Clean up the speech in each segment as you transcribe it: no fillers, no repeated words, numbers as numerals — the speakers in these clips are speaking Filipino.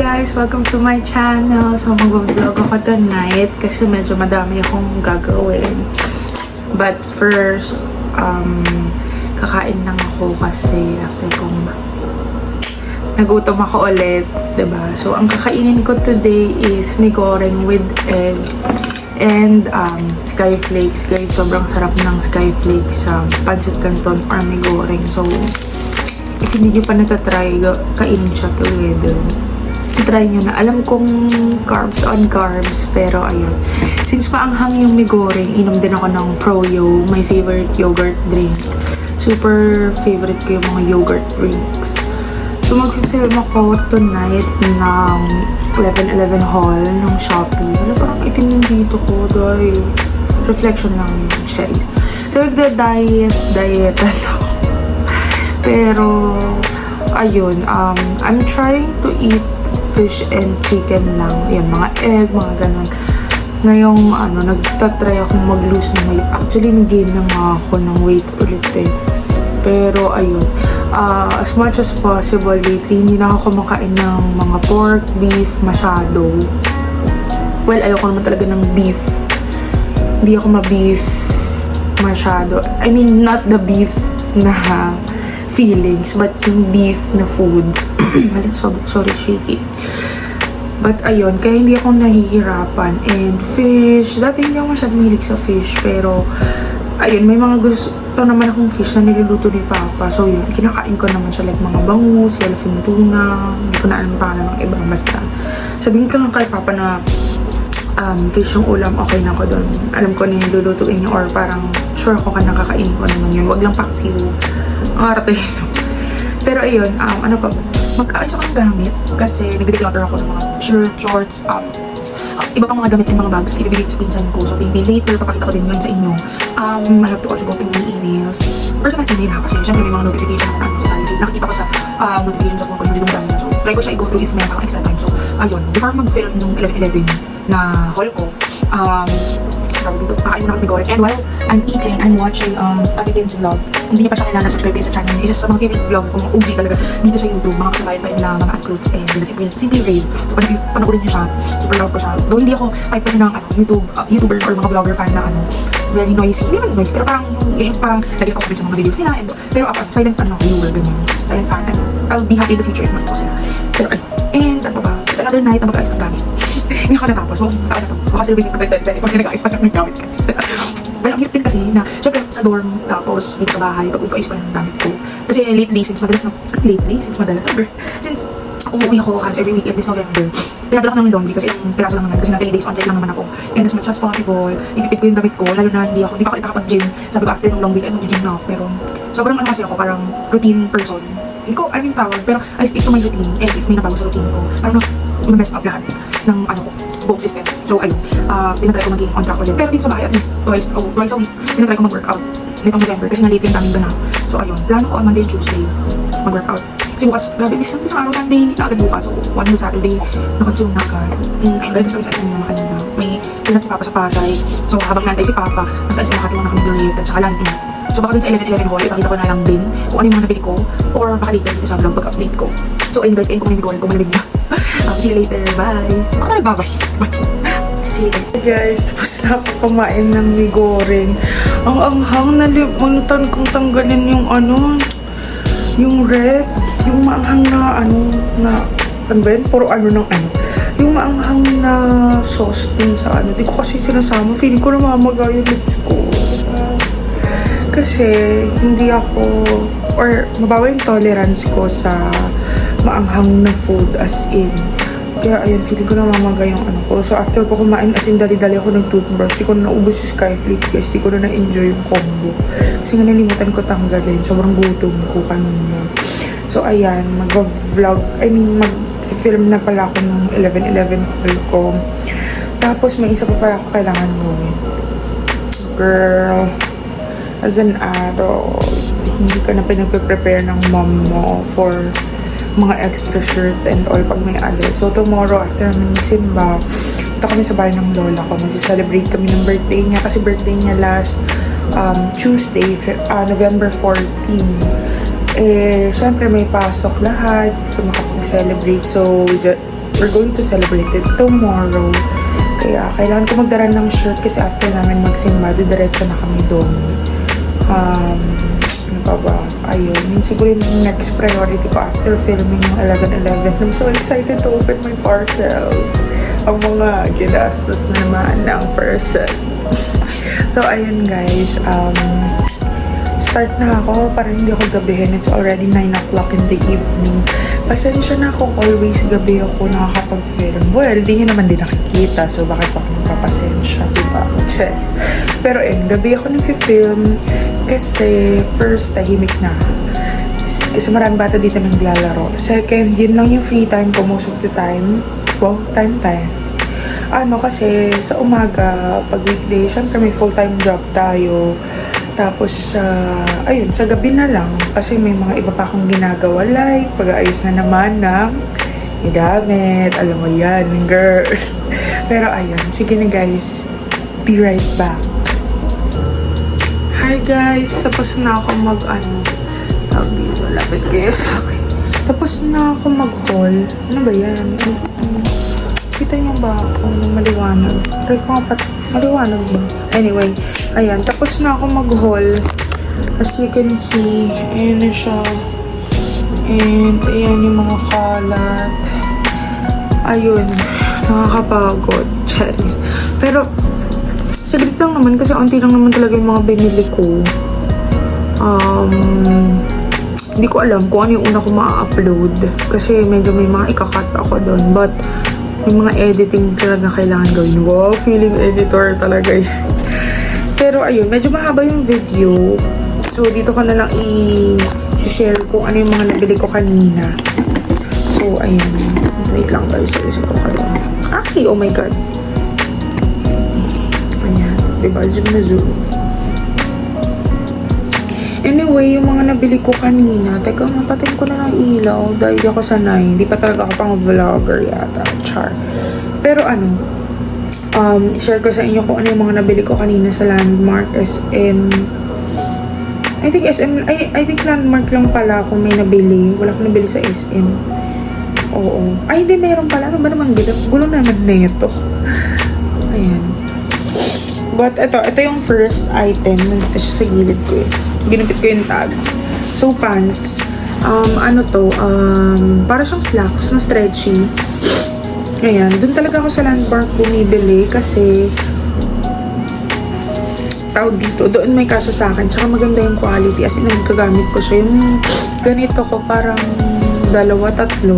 guys! Welcome to my channel. So mag-vlog ako tonight kasi medyo madami akong gagawin. But first, kakain lang ako kasi after kong nagutom ako ulit, diba? So ang kakainin ko today is may goreng with egg and skyflakes. Guys, sobrang sarap ng skyflakes sa pancit canton or may goreng. So if hindi nyo pa natatry, kainin siya together. Try nyo na. Alam kong carbs on carbs, pero ayun. Since maanghang yung may goreng, inom din ako ng Proyo, my favorite yogurt drink. Super favorite ko yung mga yogurt drinks. So mag-film ako tonight ng 11/11 haul ng Shopee. Ano parang itim yung dito ko, dahil reflection lang yung cherry. So nagda-diet ako. Pero ayun, I'm trying to eat fish and chicken lang. Yan, mga egg, mga ganun. Ngayong, nagtatry akong mag-lose ng weight. Actually, nag-gain na nga ako ng weight ulit eh. Pero, ayun. As much as possible, lately, hindi na ako kumakain ng mga pork, beef, masyado. Well, ayoko naman talaga ng beef. Hindi ako ma-beef masyado. I mean, not the beef na feelings, but yung beef na food. Sorry, shaky. But ayun, kaya hindi ako nahihirapan. And fish, dati hindi ako masyadong mahilig sa fish, pero ayun, may mga gusto naman akong fish na niluluto ni Papa. So yun, kinakain ko naman siya, like mga bangus, yellowfin tuna, hindi ko na alam pangalan ng ibang, basta sabihin ko lang kay Papa na fish yung ulam, okay na ako doon. Alam ko na yung lulutuin niya, or parang sure ako ka nakakainin ko naman yun. Wag lang paksiw. Ang arte yun. Pero ayun, ano pa ba? Mag-aayos ako ng gamit kasi nag-declutter ako ng mga shirt, shorts, iba pang mga gamit and mga bags. Ibibigay sa pinsan ko. So maybe later, papakita ko din yun sa inyo. I have to also go through my emails. Personal email ha, kasi syempre may mga notification na unnecessary. Nakikita ko sa notifications of phone ko na hindi ko. So try ko siya i-go through if may akong extra time. So ayun, before mag-film nung 11/11 na haul ko, kakain mo na kami goreng. And while I'm eating, I'm watching Ate Ben's vlog. Hindi niya pa siya kilala, subscribe kayo sa channel niya. Isa sa mga favorite vlog ko, mga OG talaga dito sa YouTube. Mga kasabayan pa na mga clothes and Simply Raise. So panoorin niyo siya. Super love ko siya. Though hindi ako type kasi ng YouTuber or mga vlogger fan na very noisy. Hindi man noisy, pero parang parang lagi ko sa mga videos nila. And, pero ako, silent viewer, ganyan. Silent fan. And I'll be happy in the future if makita ko sila. Pero and ano ba? It's another night na mag-ayos ng gamit. Hindi ako natapos. So, ako na to. Baka celebrating ko tayo pag nag-ayos pa ng gamit guys. Well, ang hirap din kasi na, syempre sa dorm, tapos dito sa bahay, pag-uwi ko ayos ko ng gamit ko. Kasi lately, since umuwi ako halos every weekend this November, pinadala ko ng laundry kasi yung piraso lang naman, kasi na 3 days on site lang naman ako. And as much as possible, ikipit ko yung damit ko, lalo na hindi pa ako nakakapag-gym. Sabi ko after ng long weekend, mag-gym na ako. Pero sobrang kasi ako, parang routine person. Hindi ko, I mean tawag, pero I stick to my routine. And if may nabago sa routine ko, parang mess up lahat ng buong system. So ayun, tinatry ko maging on track ulit. Pero dito sa bahay, at least twice a week, tinatry ko mag-workout nitong November kasi na late yung daming ganap. So ayun, plano ko on Monday and Tuesday mag-workout. Kasi bukas, grabe, isang araw, Sunday na agad bukas. So one whole Saturday, na-consume na agad. Ayun, galing sa isa naman kanina. May pinat si Papa sa Pasay. So habang nantay si Papa, nasa isa nakatiwang na kami Gloria at saka Landing. So baka dun sa 11/11 haul, ipakita ko na lang din kung ano yung mga nabili ko, or baka later dito sa vlog pag-update ko. So ayun guys, kain ko may bigoreng kung malamig na. See you later, bye! Ako na nagbabay. See you later. Guys, tapos na ako kumain ng bigoreng. Ang anghang, nalimutan kong tanggalin yung yung red, yung maanghang na ano ba yun? Puro yung maanghang na sauce dun sa di ko kasi sinasama. Feeling ko na mamaga yung lips ko. Kasi hindi ako, or mabawa yung tolerance ko sa maanghang na food as in. Kaya ayun, feeling ko na mamaga yung ko. So after ko kumain, as in dali-dali ako ng toothbrush. Di ko na naubos yung skyflakes guys. Di ko na na-enjoy yung combo. Kasi nga nalimutan ko tanggalin. Sobrang gutom ko kanina. So ayan, mag-vlog, mag-film na pala ako ng 11/11 haul ko. Tapos may isa pa pala ako kailangan gawin. Girl, as an adult, hindi ka na pinag-prepare ng mom mo for mga extra shirt and all pag may alis. So tomorrow, after namin simba, punta kami sa bahay ng lola ko. Mag-celebrate kami ng birthday niya kasi birthday niya last Tuesday, November 14. Syempre may pasok lahat, so makapag-celebrate. So we're going to celebrate it tomorrow. Kaya kailangan ko magdala ng shirt kasi after namin magsimba, diretso na kami doon. Ano pa ba? Ayun. Yun siguro yung next priority ko after filming yung 11/11. I'm so excited to open my parcels. Ang mga ginastos naman ng person. So, ayun guys. Start na ako para hindi ako gabihin. It's already 9 o'clock in the evening. Pasensya na kung always gabi ako nakakapag-film. Well, di nyo naman din nakikita. So, bakit ako magpapasensya? Diba? Yes. Pero gabi ako nag-film kasi first, tahimik na. Kasi maraming bata dito naglalaro. Second, yun lang yung free time ko most of the time. Wow, time. Kasi sa umaga, pag weekday, syempre may full-time job tayo. Tapos, ayun, sa gabi na lang. Kasi may mga iba pa akong ginagawa. Like, pag-aayos na naman ng gamit. Alam mo yan, girl. Pero ayun, sige na guys. Be right back. Hi guys, tapos na ako lapit kayo sa akin. Tapos na ako mag-haul. Ano ba yan? Kita niyo ba ako maliwanag? Try ko nga maliwanag din. Anyway, ayan. Tapos na ako mag-haul. As you can see, ayan na siya. And ayan yung mga kalat. Ayun. Nakakapagod. Charis. Pero, saglit lang naman kasi onti lang naman talaga yung mga binili ko. Hindi ko alam kung ano yung una ko ma-upload. Kasi medyo may mga ikakat ako doon. But, may mga editing talaga kailangan gawin. Wow, feeling editor talaga yun. Pero ayun, medyo mahaba yung video. So, dito ko na lang i-share kung ano yung mga nabili ko kanina. So, ayun. Wait lang guys. Ayusin ko kayo. Oh my God. Ayan. Diba? Zoom na zoom. Anyway, yung mga nabili ko kanina, teka, mapatayin ko na ng ilaw dahil di ako sanay. Hindi pa talaga ako pang vlogger yata. Char. Pero share ko sa inyo kung ano yung mga nabili ko kanina sa Landmark, SM. I think Landmark lang pala kung may nabili. Wala akong nabili sa SM. Oo. Ay, hindi, meron pala. Ano ba naman? Gulo naman na ito. Ayan. But ito yung first item. Nandito siya sa gilid ko eh. Ginupit ko yung tag. So, pants. Para siyang slacks na stretchy. Ayan. Doon talaga ako sa Landmark bumibili kasi tawag dito. Doon may kaso sa akin. Tsaka maganda yung quality. As in, nagkagamit ko siya. Yung ganito ko parang 2, 3.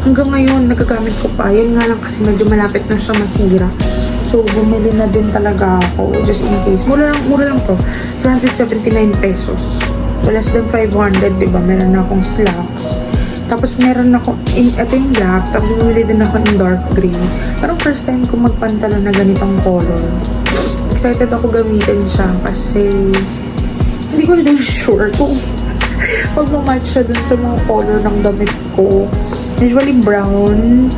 Hanggang ngayon, nagkagamit ko pa. Yun nga lang kasi medyo malapit na siya masira. So, bumili na din talaga ako just in case. Mura lang to. 279 pesos. So, less than 500, diba? Meron na akong slacks. Tapos, meron ako, ito yung black. Tapos, bumili din ako in dark green. Parang first time ko magpantalon na ganitong color. Excited ako gamitin siya kasi hindi ko din sure kung mag-match siya dun sa mga color ng damit ko. Usually, brown,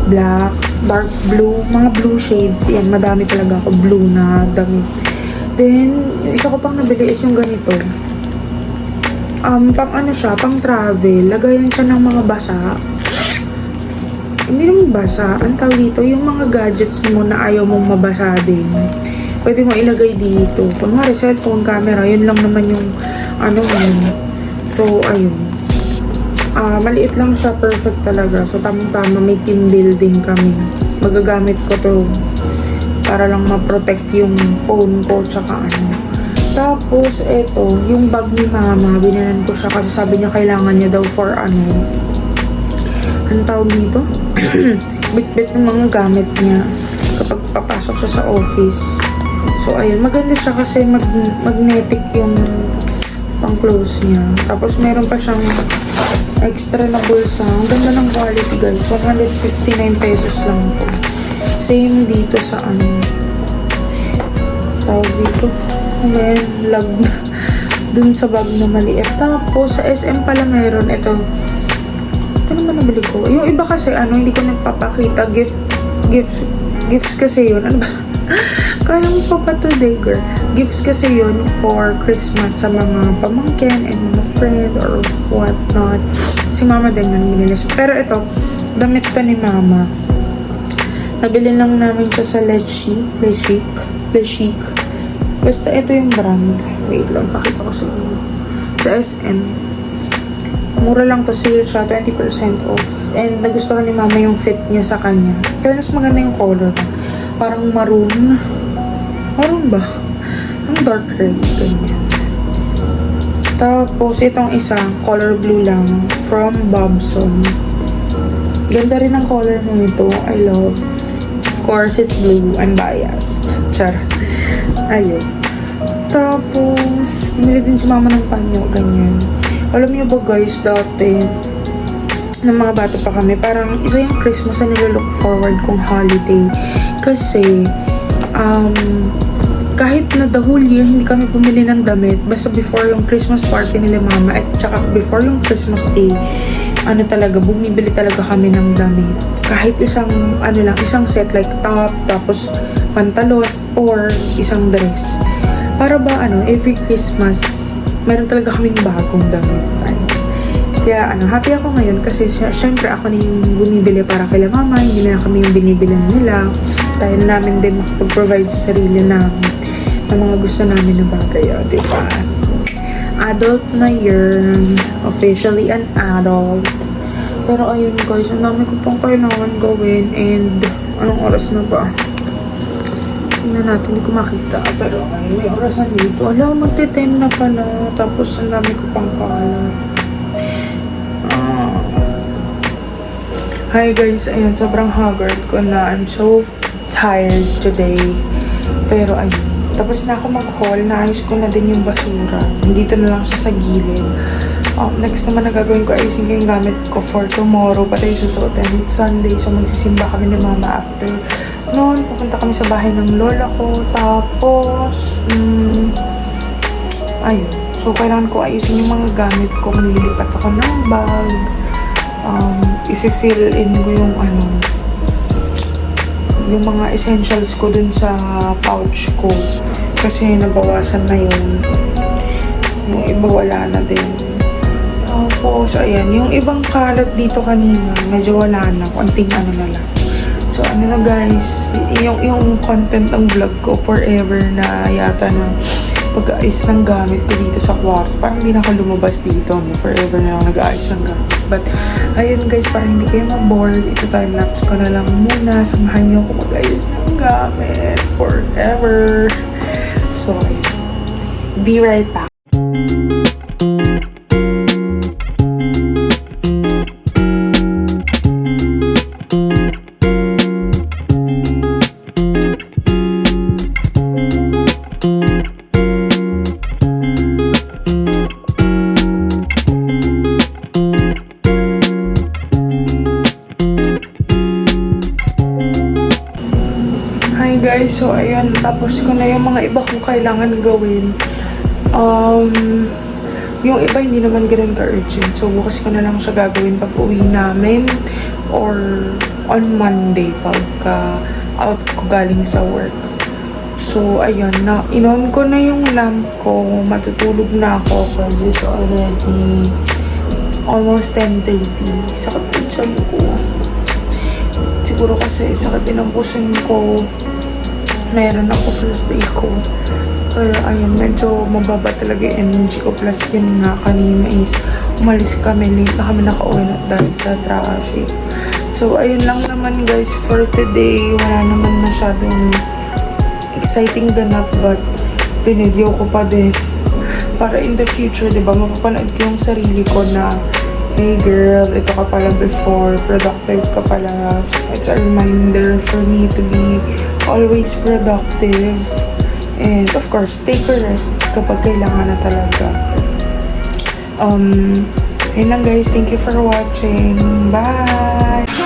black, dark blue, mga blue shades. Yan, madami talaga ako blue na damit. Then, isa ko pang nabili is yung ganito. Pang ano siya, pang travel. Lagayan siya ng mga basa. Hindi naman basa. Ang tawag dito, yung mga gadgets mo na ayaw mong mabasa din. Pwede mo ilagay dito. Kunwari, cellphone, camera, yun lang naman yung yun. So, ayun. Maliit lang siya, perfect talaga. So, tamang-tama, may team building kami. Magagamit ko to para lang ma-protect yung phone ko, tsaka ano. Tapos, eto, yung bag ni mama, binalan ko siya kasi sabi niya kailangan niya daw for anong tawag dito? Bit-bit ng mga gamit niya kapag papasok siya sa office. So, ayun, maganda siya kasi magnetic yung pang-close niya. Tapos, meron pa siyang extra na bulsa. Ang ganda ng quality, guys. 159 pesos lang po. Same dito sa tawag dito. Ayan, lag na. Dun sa bag na maliit. Tapos, sa SM pala meron. Ito naman nabili ko. Yung iba kasi, hindi ko nagpapakita. Gifts kasi yun. Ano ba? Kaya mo pa today, girl. Gifts kasi yun for Christmas sa mga pamangkin and mga friend or whatnot. Si mama din yun binili. Pero ito, damit pa ni Mama. Nabili lang namin siya sa Le Chic. Basta ito yung brand. Wait lang, pakita ko sa inyo. Sa SM. Mura lang to, sale siya, 20% off. And nagustuhan ni Mama yung fit niya sa kanya. Fairness, maganda yung color. Parang maroon. Maroon ba? Ang dark red. Ganyan. Tapos, itong isa, color blue lang. From Bobson. Ganda rin ang color na ito. I love. Of course, it's blue. I'm biased. Char. Ayun. Tapos, bumili din si Mama ng panyo. Ganyan. Alam niyo ba guys, dati, ng mga bata pa kami, parang isa yung Christmas na nilolook forward kong holiday. Kasi, kahit na the whole year, hindi kami bumili ng damit. Basta before yung Christmas party nila Mama, at saka before yung Christmas day, bumibili talaga kami ng damit. Kahit isang set like top, tapos pantalon, or isang dress. Para ba, every Christmas, meron talaga kaming bagong damit. Kaya, happy ako ngayon kasi syempre ako na yung bumibili para kay Mama, hindi na kami yung binibili nila. Dahil namin din makapag-provide sa sarili namin ng mga gusto namin na bagay, diba? Adult na year, officially an adult. Pero ayun guys, ang dami ko pang kailangan gawin and anong oras na ba? Tingnan natin, hindi ko makita. Pero may orasan dito. Alam, magte-10 na pala. Tapos ang dami ko pang kalat. Hi guys, ayan, sobrang haggard ko na. I'm so tired today. Pero ayun, tapos na ako mag-haul. Naayos ko na din yung basura. Dito na lang siya sa gilid. Next naman na gagawin ko, ayusin ko yung gamit ko for tomorrow. Patay susuotin. It's Sunday, so magsisimba kami ni Mama after noon. Pupunta kami sa bahay ng lola ko. Tapos, ayun. So, kailangan ko ayusin yung mga gamit ko. Manlilipat ako ng bag. I-fill in ko yung mga essentials ko dun sa pouch ko. Kasi nabawasan na yun. Yung iba wala na din. Tapos, ayan. Yung ibang kalat dito kanina, medyo wala na. Kunting na lang. So, na guys, yung content ng vlog ko forever na yata na pag-aayos ng gamit ko dito sa kwarto. Parang hindi na ako lumabas dito. Forever na ako nag-aayos ng gamit. But, ayun guys, para hindi kayo ma-bored, ito time-lapse ko na lang muna. Samahan niyo ako mag-aayos ng gamit forever. So, ayun. Be right back. Guys, so ayun, tapos ko na yung mga iba kong kailangan gawin. Yung iba hindi naman ganun ka-urgent. So bukas ko na lang siya gagawin pag uwi namin or on Monday pagka out ko galing sa work. So ayun, in-on ko na yung lamp ko. Matutulog na ako kasi it's already almost 10:30. Sakit din siya ko. Siguro kasi sakit din ang pusing ko. Meron ako first day ko. Kaya ayun, medyo mababa talaga yung energy ko. Plus yun nga, kanina is umalis kami. Late na kami nakauwi na dahil sa traffic. So ayun lang naman guys for today. Wala naman masyadong exciting ganap. But pinidyo ko pa din. Para in the future, diba, mapapanood ko yung sarili ko na hey girl, ito ka pala before, productive ka pala. It's a reminder for me to be always productive. And of course, take a rest kapag kailangan na talaga. Yun lang guys, thank you for watching. Bye!